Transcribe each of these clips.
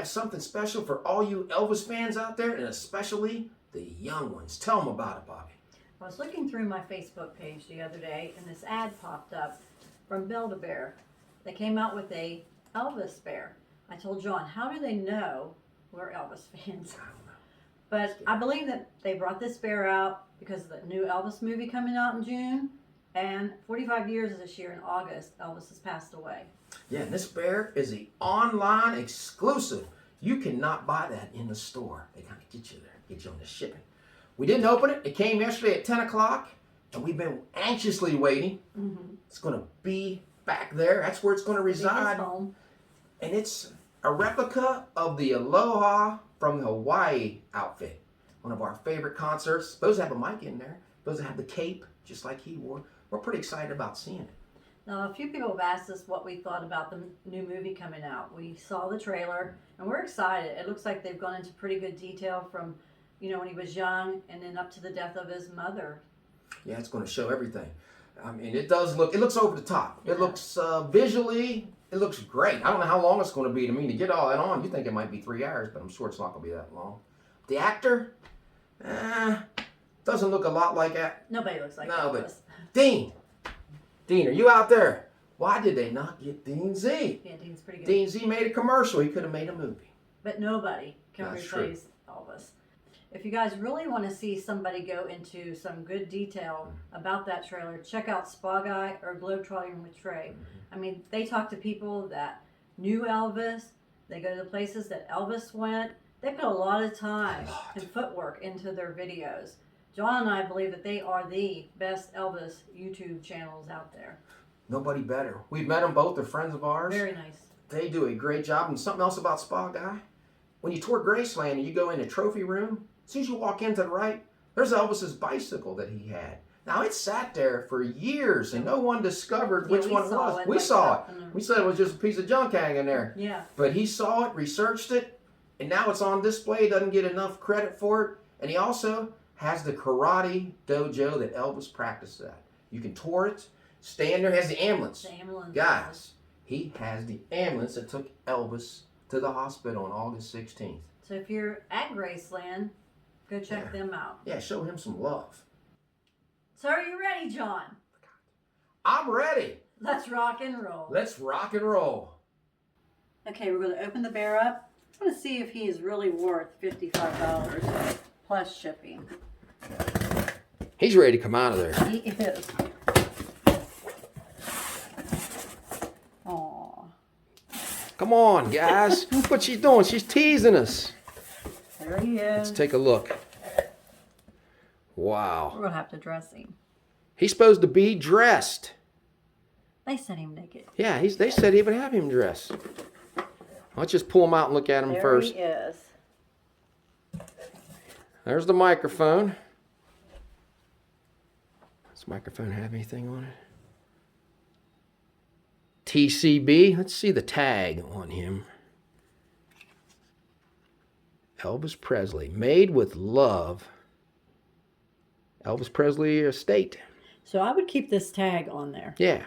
have something special for all you Elvis fans out there, and especially the young ones. Tell them about it, Bobby. I was looking through my Facebook page the other day, and this ad popped up from Build-A-Bear. They came out with a Elvis bear. I told John, how do they know we're Elvis fans? I don't know. But I believe that they brought this bear out because of the new Elvis movie coming out in June. And 45 years this year in August, Elvis has passed away. Yeah, and this bear is an online exclusive. You cannot buy that in the store. They kind of get you there, get you on the shipping. We didn't open it. It came yesterday at 10 o'clock, and we've been anxiously waiting. It's going to be back there. That's where it's going to reside. Home. And it's a replica of the Aloha From Hawaii outfit. One of our favorite concerts. Those have a mic in there. Those have the cape, just like he wore. We're pretty excited about seeing it. Now, a few people have asked us what we thought about the new movie coming out. We saw the trailer, and we're excited. It looks like they've gone into pretty good detail from, you know, when he was young and then up to the death of his mother. Yeah, it's going to show everything. I mean, it looks over the top. It looks visually, it looks great. I don't know how long it's going to be. To get all that on, you think it might be 3 hours, but I'm sure it's not going to be that long. The actor, doesn't look a lot like that. Nobody looks like No, Elvis. but Dean, are you out there? Why did they not get Dean Z? Yeah, Dean's pretty good. Dean Z made a commercial. He could have made a movie. But nobody can That's replace Elvis. If you guys really want to see somebody go into some good detail about that trailer, check out Spa Guy or Globetrotting with Trey. I mean, they talk to people that knew Elvis. They go to the places that Elvis went. They put a lot of time and footwork into their videos. John and I believe that they are the best Elvis YouTube channels out there. Nobody better. We've met them both. They're friends of ours. Very nice. They do a great job. And something else about Spa Guy, when you tour Graceland and you go in the trophy room, as soon as you walk in to the right, there's Elvis's bicycle that he had. Now, it sat there for years, and no one discovered which one it was. We saw it. We said it was just a piece of junk hanging there. Yeah. But he saw it, researched it, and now it's on display. Doesn't get enough credit for it. And he also has the karate dojo that Elvis practiced at. You can tour it, stand there. He has the ambulance. The ambulance. Guys, he has the ambulance that took Elvis to the hospital on August 16th. So if you're at Graceland, go check them out. Yeah, show him some love. So are you ready, John? I'm ready. Let's rock and roll. Let's rock and roll. Okay, we're going to open the bear up. I want to see if he is really worth $55 plus shipping. He's ready to come out of there. He is. Aw. Come on, guys. Look what she's doing. She's teasing us. There he is. Let's take a look. Wow. We're going to have to dress him. He's supposed to be dressed. They sent him naked. Yeah, they said he would have him dressed. Let's just pull him out and look at him first. There he is. There's the microphone. Does the microphone have anything on it? TCB. Let's see the tag on him. Elvis Presley. Made with love. Elvis Presley estate. So I would keep this tag on there. Yeah.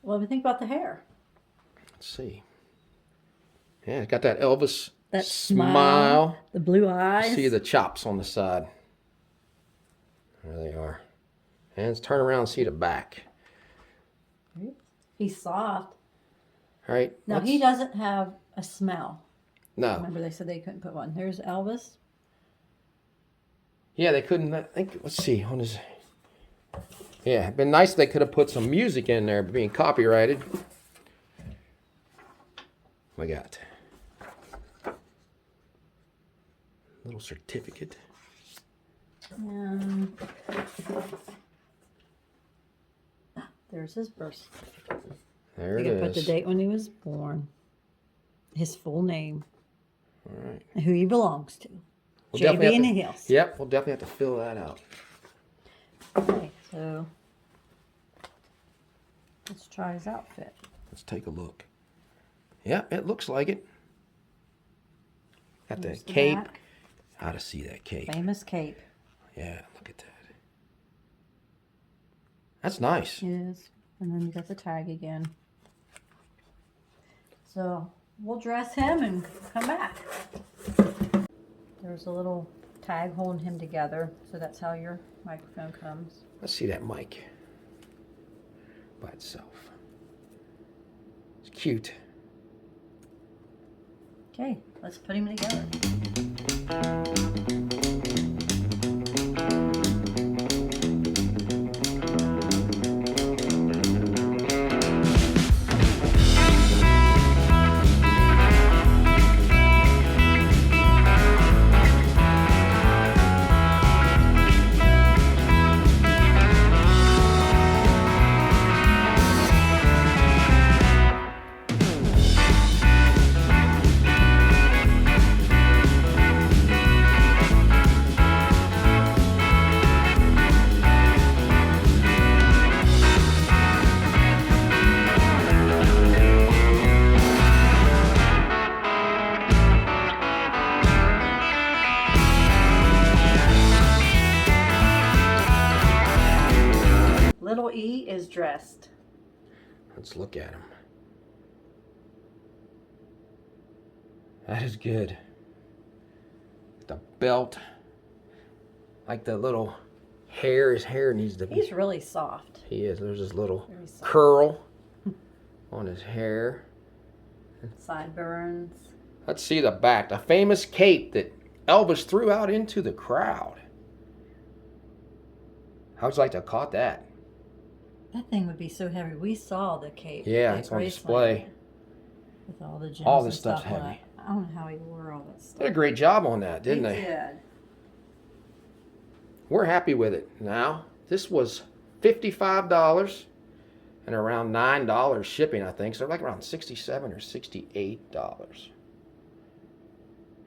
What do you think about the hair? Let's see. Yeah, it's got that Elvis That smile. The blue eyes. See the chops on the side. There they are. And let's turn around and see the back. He's soft. All right. Now, he doesn't have a smell. No. Remember they said they couldn't put one. There's Elvis. Yeah, they couldn't. I think. Let's see. On his. Yeah, it'd been nice if they could have put some music in there, being copyrighted. We got little certificate. There's his birth certificate. There it You can put is. the date when he was born, his full name, All right. and who he belongs to. We'll definitely JB in have the to- Hills. Yep, we'll definitely have to fill that out. Okay, so let's try his outfit. Let's take a look. Yeah, it looks like it. Got Here's that the cape. back. How to see that cape. Famous cape. Yeah, look at that. That's nice. It is. And then you got the tag again. So we'll dress him and come back. There's a little tag holding him together, so that's how your microphone comes. Let's see that mic by itself. It's cute. Okay, let's put him together. Little E is dressed. Let's look at him. That is good. The belt. Like the little hair. His hair needs to be. He's really soft. He is. There's this little Very soft. curl on his hair. Sideburns. Let's see the back. The famous cape that Elvis threw out into the crowd. How'd you like to have caught that? That thing would be so heavy. We saw the cape. Yeah, at it's on Graceland display. with all the gems All and this stuff's stuff on heavy. it. I don't know how he wore all that stuff. Did a great job on that, didn't He they? did. We're happy with it. Now, this was $55 and around $9 shipping, I think. So like around $67 or $68.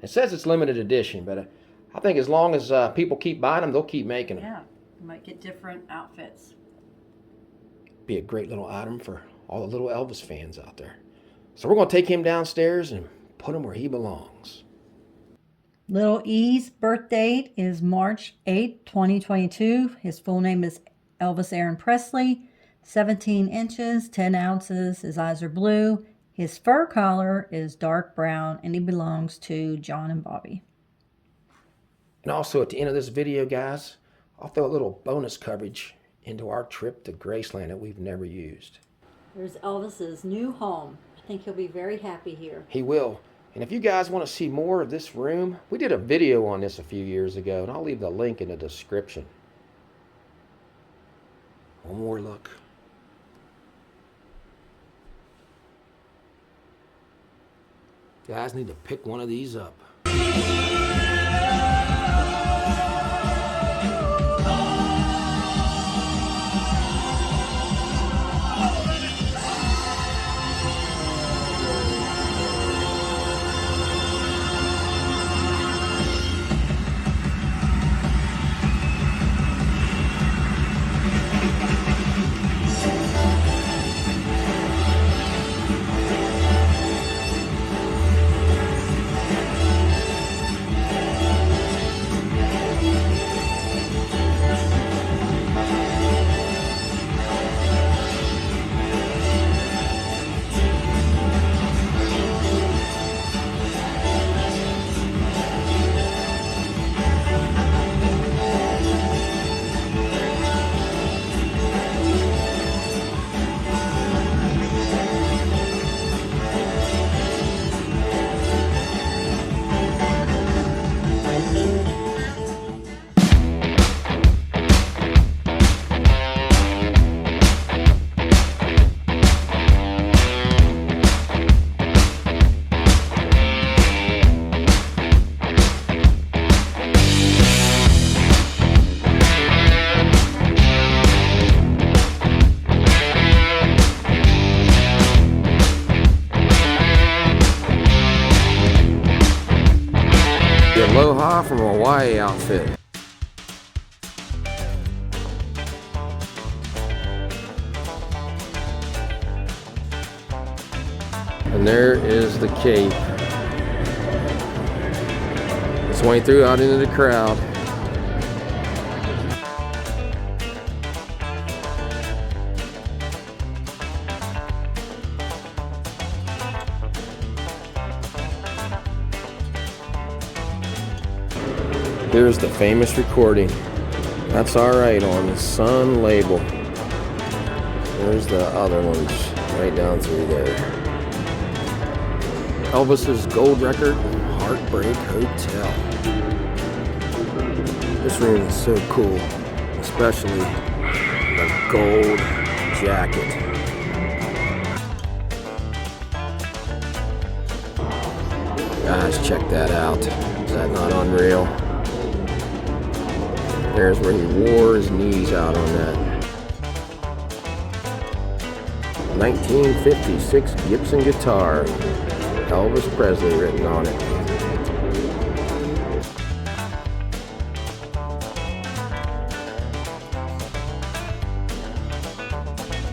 It says it's limited edition, but I think as long as people keep buying them, they'll keep making them. Yeah, you might get different outfits. Be a great little item for all the little Elvis fans out there. So we're going to take him downstairs and put him where he belongs. Little E's birth date is March 8, 2022. His full name is Elvis Aaron Presley. 17 inches, 10 ounces. His eyes are blue. His fur color is dark brown, and he belongs to John and Bobby. And also at the end of this video, guys, I'll throw a little bonus coverage into our trip to Graceland that we've never used. There's Elvis's new home. I think he'll be very happy here. He will. And if you guys want to see more of this room, we did a video on this a few years ago, and I'll leave the link in the description. One more look. You guys need to pick one of these up. The Aloha From Hawaii outfit. And there is the cape. Swing through out into the crowd. Here's the famous recording. That's alright on the Sun label. There's the other ones right down through there. Elvis's gold record, Heartbreak Hotel. This room is so cool, especially the gold jacket. Guys, check that out. Is that not unreal? There's where he wore his knees out on that. 1956 Gibson guitar. Elvis Presley written on it.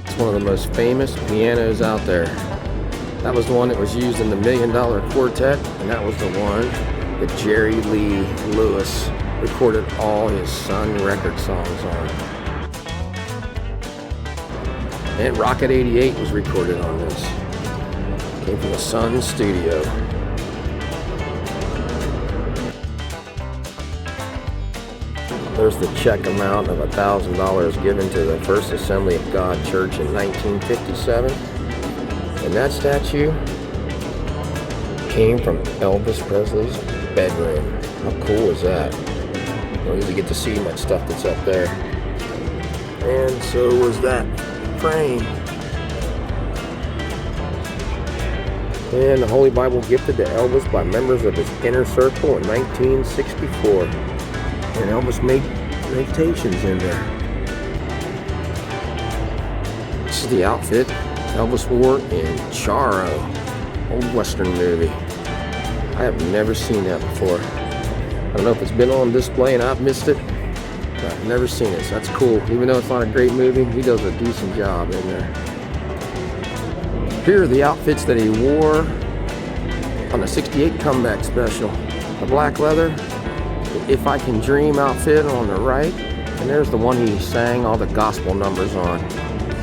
It's one of the most famous pianos out there. That was the one that was used in the $1 Million Quartet, and that was the one that Jerry Lee Lewis recorded all his Sun record songs on. And Rocket 88 was recorded on this. Came from the Sun studio. There's the check amount of $1,000 given to the First Assembly of God Church in 1957. And that statue came from Elvis Presley's bedroom. How cool is that? You don't usually get to see much stuff that's up there. And so was that frame. And the Holy Bible gifted to Elvis by members of his inner circle in 1964. And Elvis made notations in there. This is the outfit Elvis wore in Charo, old Western movie. I have never seen that before. I don't know if it's been on display and I've missed it, but I've never seen it, so that's cool. Even though it's not a great movie, he does a decent job in there. Here are the outfits that he wore on the '68 comeback special. The black leather, the If I Can Dream outfit on the right, and there's the one he sang all the gospel numbers on.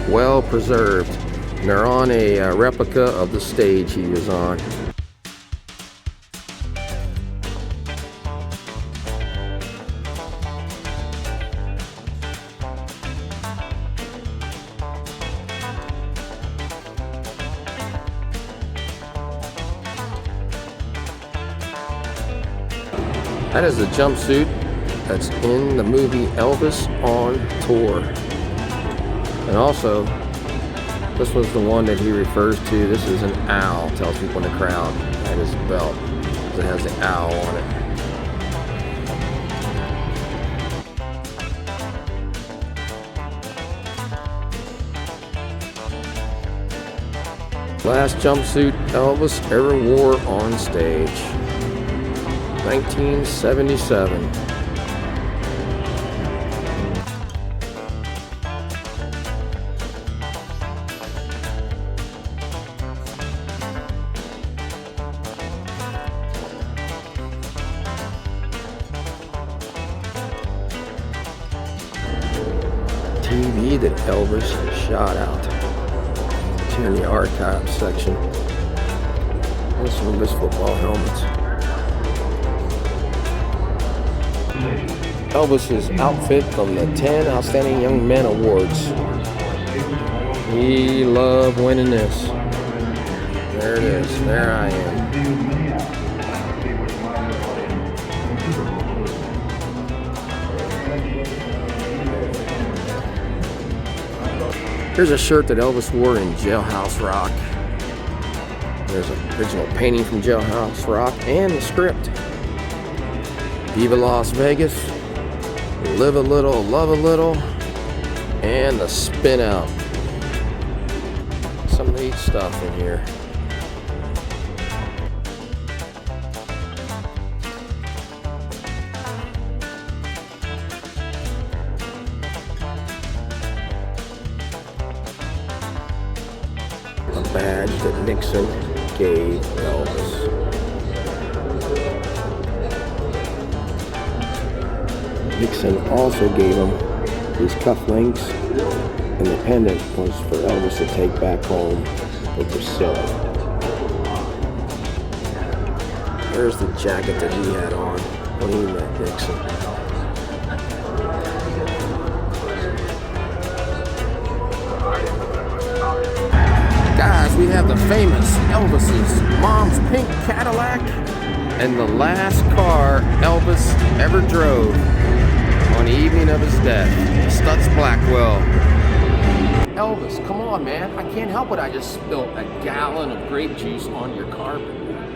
Well preserved. And they're on a replica of the stage he was on. That is the jumpsuit that's in the movie Elvis on Tour. And also, this was the one that he refers to. This is an owl, tells people in the crowd, at his belt. It has the owl on it. Last jumpsuit Elvis ever wore on stage. 1977. TV that Elvis shot out. It's here in the archive section. There's some of his football helmets. Elvis's outfit from the 10 Outstanding Young Men Awards. He loved winning this. There it is. There I am. Here's a shirt that Elvis wore in Jailhouse Rock. There's an original painting from Jailhouse Rock and the script. Viva Las Vegas, live a little, love a little, and the spin out. Some neat stuff in here. A badge that Nixon gave Elvis. Nixon also gave him these cufflinks, and the pendant was for Elvis to take back home with Priscilla. There's the jacket that he had on. Clean that Dixon. Guys, we have the famous Elvis's mom's pink Cadillac and the last car Elvis ever drove on the evening of his death, Stutz Blackwell. Elvis, come on, man. I can't help it. I just spilled a gallon of grape juice on your carpet.